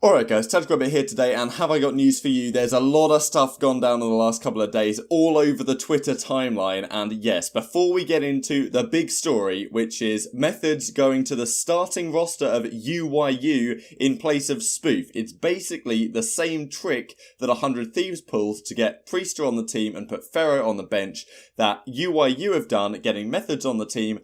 Alright guys, TacticalRabbit here today, and have I got news for you? There's a lot of stuff gone down in the last couple of days all over the Twitter timeline, and yes, before we get into the big story, which is Methodz going to the starting roster of UYU in place of Spoof. It's basically the same trick that 100 Thieves pulled to get Priestahh on the team and put Fero on the bench that UYU have done, getting Methodz on the team,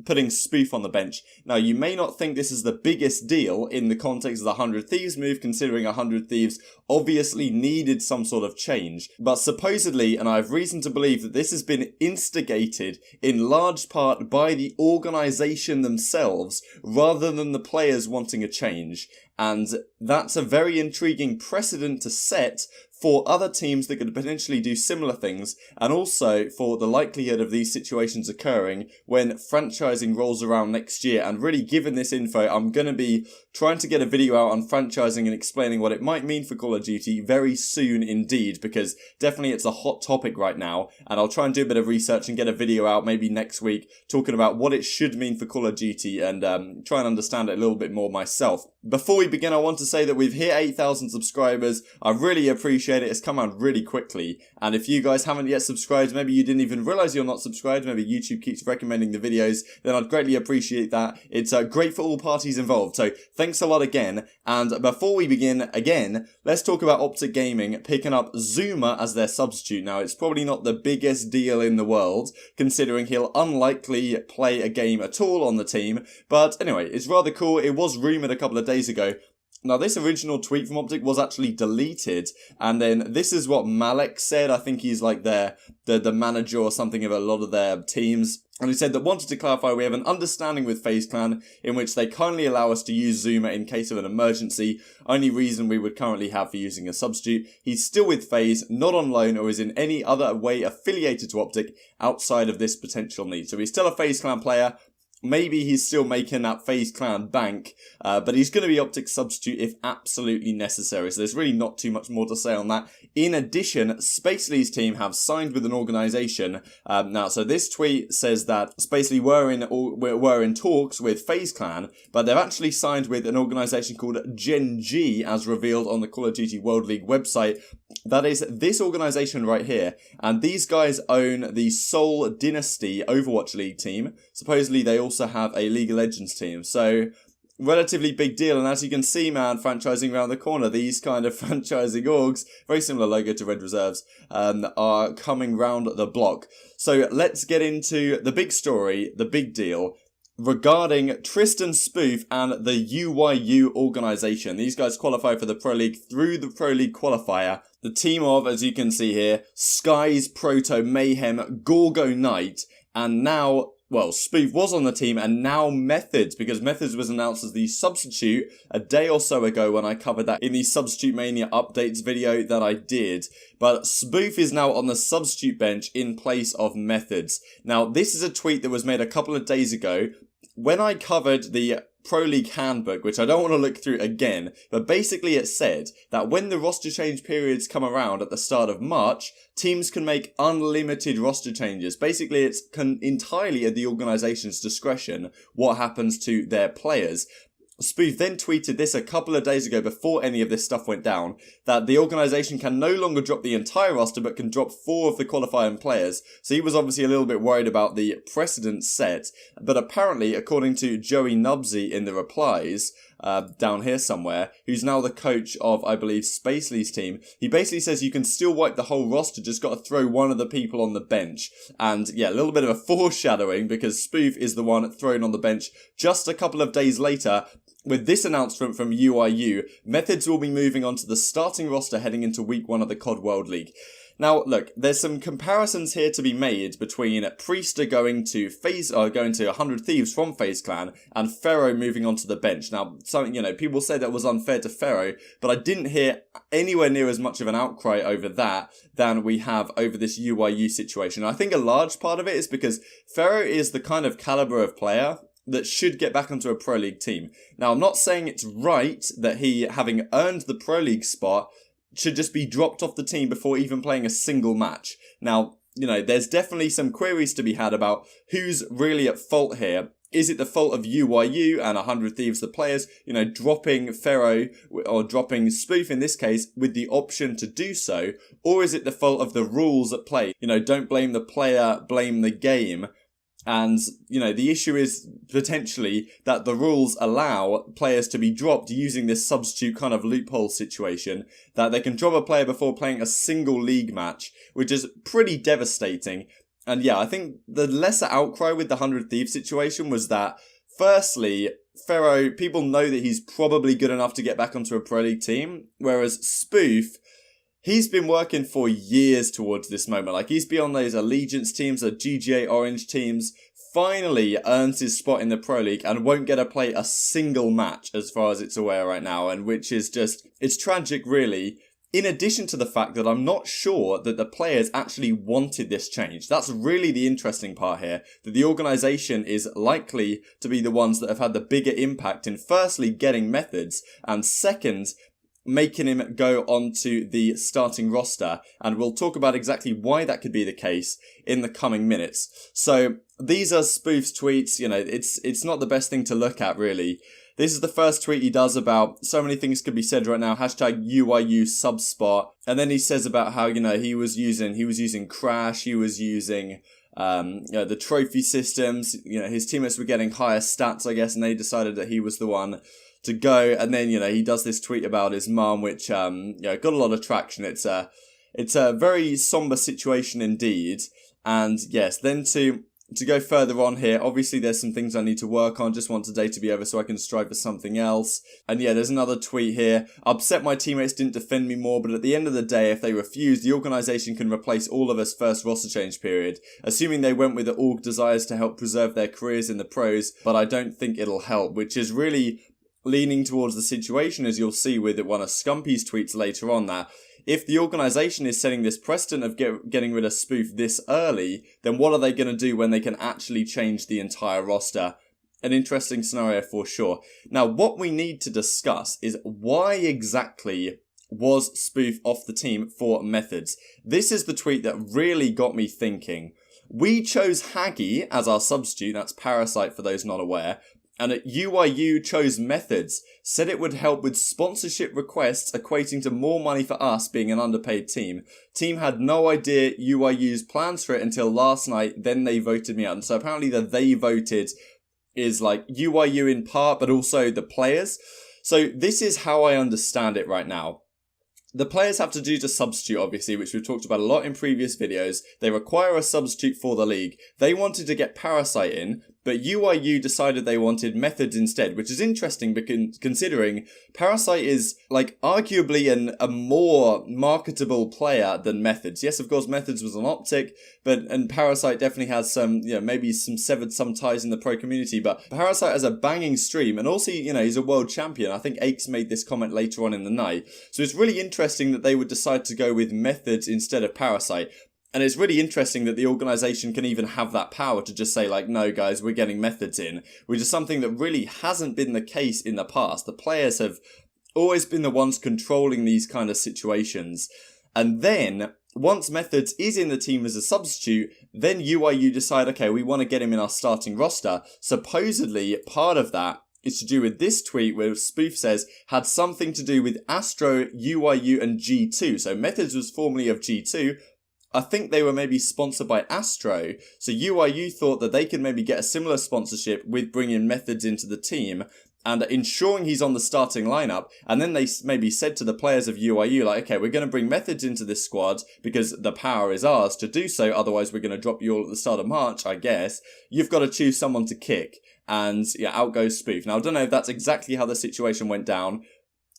putting Spoof on the bench. Now, you may not think this is the biggest deal in the context of the 100 Thieves move, considering 100 Thieves obviously needed some sort of change. But supposedly, and I have reason to believe that this has been instigated in large part by the organisation themselves, rather than the players wanting a change. And that's a very intriguing precedent to set for other teams that could potentially do similar things, and also for the likelihood of these situations occurring when franchising rolls around next year. And really, given this info, I'm going to be trying to get a video out on franchising and explaining what it might mean for Call of Duty very soon indeed, because definitely it's a hot topic right now, and I'll try and do a bit of research and get a video out maybe next week talking about what it should mean for Call of Duty and try and understand it a little bit more myself. Before we begin, I want to say that we've hit 8,000 subscribers. I really appreciate it. It's come out really quickly. And if you guys haven't yet subscribed, maybe you didn't even realize you're not subscribed, maybe YouTube keeps recommending the videos, then I'd greatly appreciate that. It's great for all parties involved. So thanks a lot again. And before we begin again, let's talk about OpTic Gaming picking up ZOOMAA as their substitute. Now, it's probably not the biggest deal in the world, considering he'll unlikely play a game at all on the team. But anyway, it's rather cool. It was rumoured a couple of days ago. Now, this original tweet from OpTic was actually deleted, and then this is what Malek said. I think he's like the manager or something of a lot of their teams. And he said that, wanted to clarify, we have an understanding with FaZe Clan in which they kindly allow us to use ZOOMAA in case of an emergency. Only reason we would currently have for using a substitute. He's still with FaZe, not on loan, or is in any other way affiliated to OpTic outside of this potential need. So he's still a FaZe Clan player. Maybe he's still making that FaZe Clan bank, but he's going to be OpTic's substitute if absolutely necessary. So there's really not too much more to say on that. In addition, Spacely's team have signed with an organisation. Now, so this tweet says that Spacely were in talks with FaZe Clan, but they've actually signed with an organisation called Gen G, as revealed on the Call of Duty World League website. That is this organisation right here, and these guys own the Seoul Dynasty Overwatch League team. Supposedly they also have a League of Legends team, so relatively big deal. And as you can see, man, franchising around the corner, these kind of franchising orgs, very similar logo to Red Reserves, are coming round the block. So let's get into the big story, the big deal, regarding Tristan Spoof and the UYU organisation. These guys qualify for the Pro League through the Pro League qualifier. The team of, as you can see here, Skies, Proto, Mayhem, Gorgo Knight, and now, well, Spoof was on the team, and now Methodz, because Methodz was announced as the substitute a day or so ago when I covered that in the Substitute Mania updates video that I did. But Spoof is now on the substitute bench in place of Methodz. Now, this is a tweet that was made a couple of days ago when I covered the Pro League handbook, which I don't want to look through again, but basically it said that when the roster change periods come around at the start of March, teams can make unlimited roster changes. Basically, it's entirely at the organisation's discretion what happens to their players. Spoof then tweeted this a couple of days ago before any of this stuff went down, that the organisation can no longer drop the entire roster but can drop 4 of the qualifying players. So he was obviously a little bit worried about the precedent set, but apparently, according to Joey Nubsy in the replies, down here somewhere, who's now the coach of, I believe, Spacely's team, he basically says you can still wipe the whole roster, just got to throw one of the people on the bench. And yeah, a little bit of a foreshadowing, because Spoof is the one thrown on the bench just a couple of days later. With this announcement from UYU, Methodz will be moving on to the starting roster heading into week 1 of the COD World League. Now, look, there's some comparisons here to be made between Priestahh going to 100 Thieves from FaZe Clan and Fero moving onto the bench. Now, people say that was unfair to Fero, but I didn't hear anywhere near as much of an outcry over that than we have over this UYU situation. I think a large part of it is because Fero is the kind of caliber of player that should get back onto a Pro League team. Now, I'm not saying it's right that he, having earned the Pro League spot, should just be dropped off the team before even playing a single match. Now, there's definitely some queries to be had about who's really at fault here. Is it the fault of UYU and 100 Thieves, the players, dropping Fero or dropping Spoof in this case with the option to do so? Or is it the fault of the rules at play? Don't blame the player, blame the game. And, the issue is potentially that the rules allow players to be dropped using this substitute kind of loophole situation, that they can drop a player before playing a single league match, which is pretty devastating. And yeah, I think the lesser outcry with the 100 Thieves situation was that, firstly, Fero, people know that he's probably good enough to get back onto a Pro League team, whereas Spoof, he's been working for years towards this moment. Like, he's been on those Allegiance teams, the GGA Orange teams, finally earns his spot in the Pro League and won't get to play a single match as far as it's aware right now, and which is just, it's tragic really. In addition to the fact that I'm not sure that the players actually wanted this change. That's really the interesting part here, that the organisation is likely to be the ones that have had the bigger impact in firstly getting Methodz, and second, making him go onto the starting roster, and we'll talk about exactly why that could be the case in the coming minutes. So these are Spoof's tweets. It's not the best thing to look at really. This is the first tweet he does about so many things could be said right now. Hashtag UYU subspot. And then he says about how, he was using Crash, he was using the trophy systems. His teammates were getting higher stats, I guess, and they decided that he was the one to go. And then, he does this tweet about his mum, which got a lot of traction. It's a very somber situation indeed. And yes, then to go further on here, obviously there's some things I need to work on, just want today to be over so I can strive for something else. And yeah, there's another tweet here. Upset my teammates didn't defend me more, but at the end of the day, if they refuse, the organisation can replace all of us first roster change period. Assuming they went with the org desires to help preserve their careers in the pros, but I don't think it'll help, which is really leaning towards the situation, as you'll see with one of Scumpy's tweets later on, that if the organisation is setting this precedent of getting rid of Spoof this early, then what are they going to do when they can actually change the entire roster? An interesting scenario for sure. Now, what we need to discuss is why exactly was Spoof off the team for Methodz? This is the tweet that really got me thinking. We chose Haggy as our substitute, that's Parasite for those not aware, and at UYU chose Methodz, said it would help with sponsorship requests equating to more money for us being an underpaid team. Team had no idea UYU's plans for it until last night, then they voted me out. And so apparently the they voted is like UYU in part, but also the players. So this is how I understand it right now. The players have to do to substitute, obviously, which we've talked about a lot in previous videos. They require a substitute for the league. They wanted to get Parasite in, but UYU decided they wanted Methodz instead, which is interesting because considering Parasite is, like, arguably a more marketable player than Methodz. Yes, of course, Methodz was on OpTic, and Parasite definitely has some, maybe severed some ties in the pro community, but Parasite has a banging stream, and also, he's a world champion. I think Aches made this comment later on in the night. So it's really interesting that they would decide to go with Methodz instead of Parasite. And it's really interesting that the organisation can even have that power to just say, like, no, guys, we're getting Methodz in, which is something that really hasn't been the case in the past. The players have always been the ones controlling these kind of situations. And then, once Methodz is in the team as a substitute, then UYU decide, okay, we want to get him in our starting roster. Supposedly, part of that is to do with this tweet where Spoof says had something to do with Astro, UYU, and G2. So Methodz was formerly of G2. I think they were maybe sponsored by Astro, so UYU thought that they could maybe get a similar sponsorship with bringing Methodz into the team and ensuring he's on the starting lineup, and then they maybe said to the players of UYU, like, okay, we're going to bring Methodz into this squad because the power is ours to do so, otherwise we're going to drop you all at the start of March, I guess. You've got to choose someone to kick, and yeah, out goes Spoof. Now, I don't know if that's exactly how the situation went down,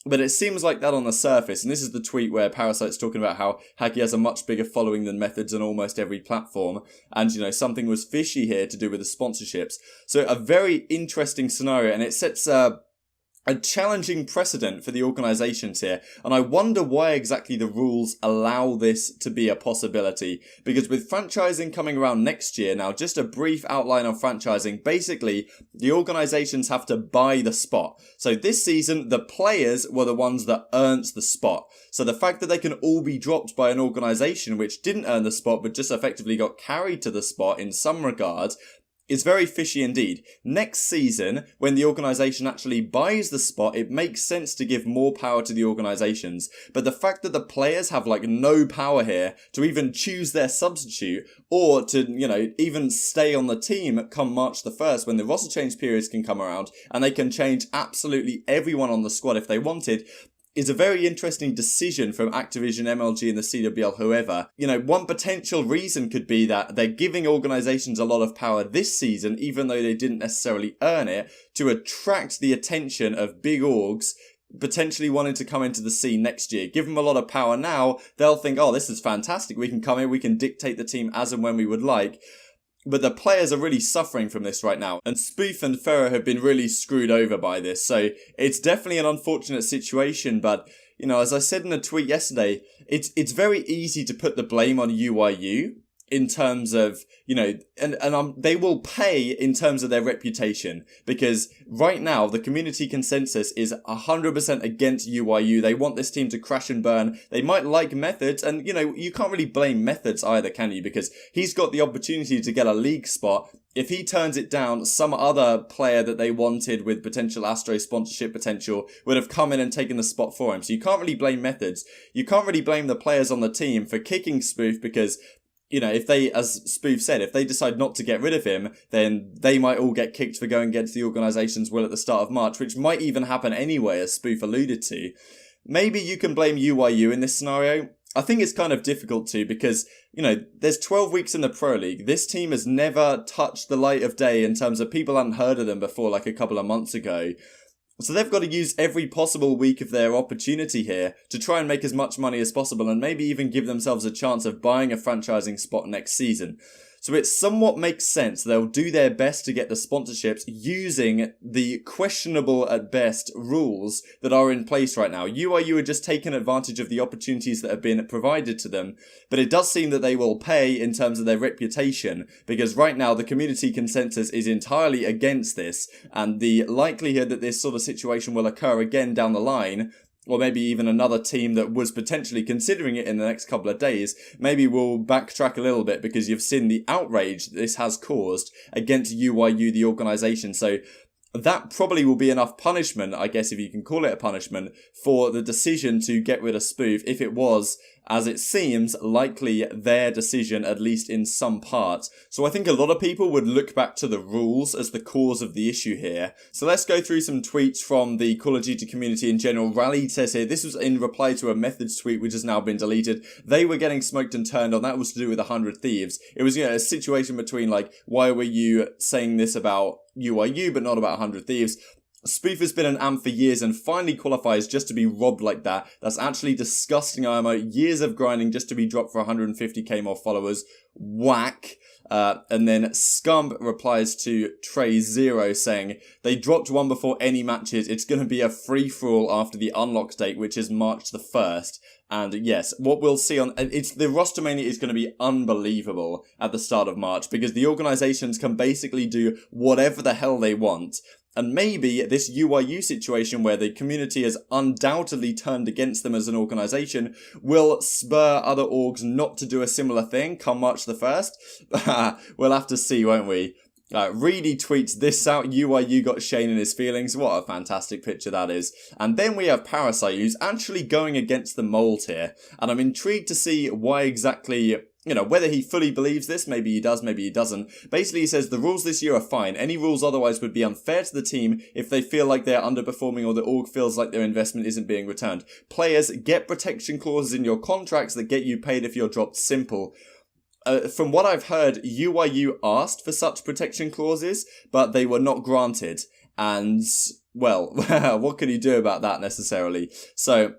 but it seems like that on the surface, and this is the tweet where Parasite's talking about how Haggy has a much bigger following than Methodz on almost every platform, and, something was fishy here to do with the sponsorships. So a very interesting scenario, and it sets a challenging precedent for the organisations here, and I wonder why exactly the rules allow this to be a possibility, because with franchising coming around next year, now just a brief outline on franchising, basically the organisations have to buy the spot. So this season, the players were the ones that earned the spot. So the fact that they can all be dropped by an organisation which didn't earn the spot but just effectively got carried to the spot in some regards It's very fishy indeed. Next season, when the organisation actually buys the spot, it makes sense to give more power to the organisations. But the fact that the players have like no power here to even choose their substitute or to, even stay on the team come March the 1st when the roster change periods can come around and they can change absolutely everyone on the squad if they wanted, is a very interesting decision from Activision, MLG and the CWL, whoever. One potential reason could be that they're giving organisations a lot of power this season, even though they didn't necessarily earn it, to attract the attention of big orgs potentially wanting to come into the scene next year. Give them a lot of power now, they'll think, oh, this is fantastic, we can come in, we can dictate the team as and when we would like. But the players are really suffering from this right now. And Spoof and Fero have been really screwed over by this. So it's definitely an unfortunate situation. But, as I said in a tweet yesterday, it's very easy to put the blame on UYU in terms of, they will pay in terms of their reputation. Because right now, the community consensus is 100% against UYU. They want this team to crash and burn. They might like Methodz. And, you can't really blame Methodz either, can you? Because he's got the opportunity to get a league spot. If he turns it down, some other player that they wanted with potential Astro sponsorship potential would have come in and taken the spot for him. So you can't really blame Methodz. You can't really blame the players on the team for kicking Spoof because, if they, as Spoof said, if they decide not to get rid of him, then they might all get kicked for going against the organisation's will at the start of March, which might even happen anyway, as Spoof alluded to. Maybe you can blame UYU in this scenario. I think it's kind of difficult to because, there's 12 weeks in the Pro League. This team has never touched the light of day in terms of people hadn't heard of them before like a couple of months ago. So they've got to use every possible week of their opportunity here to try and make as much money as possible and maybe even give themselves a chance of buying a franchising spot next season. So it somewhat makes sense they'll do their best to get the sponsorships using the questionable at best rules that are in place right now. UYU are just taking advantage of the opportunities that have been provided to them, but it does seem that they will pay in terms of their reputation because right now the community consensus is entirely against this, and the likelihood that this sort of situation will occur again down the line, or maybe even another team that was potentially considering it in the next couple of days, maybe we'll backtrack a little bit because you've seen the outrage this has caused against UYU, the organisation. So that probably will be enough punishment, I guess if you can call it a punishment, for the decision to get rid of Spoof if it was, as it seems, likely their decision, at least in some part. So I think a lot of people would look back to the rules as the cause of the issue here. So let's go through some tweets from the Call of Duty community in general. Rally says here, this was in reply to a Methodz tweet which has now been deleted. They were getting smoked and turned on. That was to do with 100 Thieves. It was, a situation between like, why were you saying this about UYU but not about 100 Thieves? Spoof has been an AMP for years and finally qualifies just to be robbed like that. That's actually disgusting, IMO. Years of grinding just to be dropped for 150k more followers. Whack. And then Scump replies to Trey0 saying, they dropped one before any matches. It's going to be a free-for-all after the unlock date, which is March the 1st. And yes, what we'll see the roster mania is going to be unbelievable at the start of March because the organizations can basically do whatever the hell they want. And maybe this UYU situation where the community has undoubtedly turned against them as an organisation will spur other orgs not to do a similar thing come March the 1st. We'll have to see, won't we? Reedy tweets this out. UYU got Shane in his feelings. What a fantastic picture that is. And then we have Parasite, who's actually going against the mold here. And I'm intrigued to see why exactly, whether he fully believes this. Maybe he does, maybe he doesn't. Basically, he says the rules this year are fine. Any rules otherwise would be unfair to the team if they feel like they're underperforming or the org feels like their investment isn't being returned. Players, get protection clauses in your contracts that get you paid if you're dropped. Simple. From what I've heard, UYU asked for such protection clauses, but they were not granted. And, well, what can you do about that necessarily? So,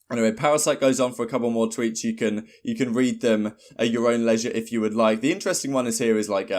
anyway, Parasite goes on for a couple more tweets. You can read them at your own leisure if you would like. The interesting one is here is like,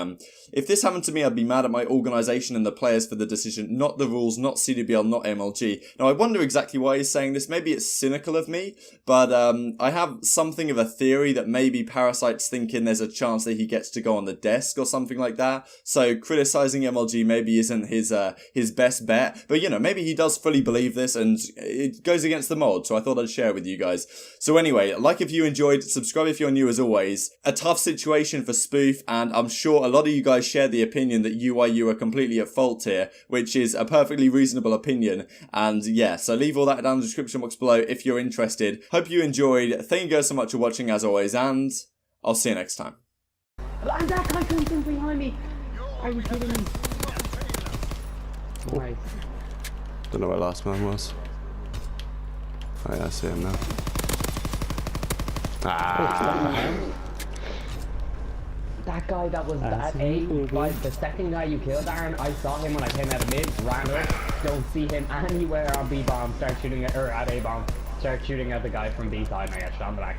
if this happened to me, I'd be mad at my organisation and the players for the decision, not the rules, not CWL, not MLG. Now, I wonder exactly why he's saying this. Maybe it's cynical of me, but I have something of a theory that maybe Parasite's thinking there's a chance that he gets to go on the desk or something like that. So criticising MLG maybe isn't his best bet. But, maybe he does fully believe this and it goes against the mold. So I thought I'd share share with you guys. So anyway, like if you enjoyed, subscribe if you're new as always. A tough situation for Spoof, and I'm sure a lot of you guys share the opinion that UYU are completely at fault here, which is a perfectly reasonable opinion. And yeah, so leave all that down in the description box below if you're interested. Hope you enjoyed. Thank you guys so much for watching as always, and I'll see you next time. And that guy comes in behind me. Are you kidding me? Nice. Don't know where last man was. Oh yeah, I see him now. That guy that was at A, the second guy you killed, Aaron, I saw him when I came out of mid, ran up, don't see him anywhere on B bomb, start shooting at, or at A bomb, start shooting at the guy from B side, and I got shot in the back.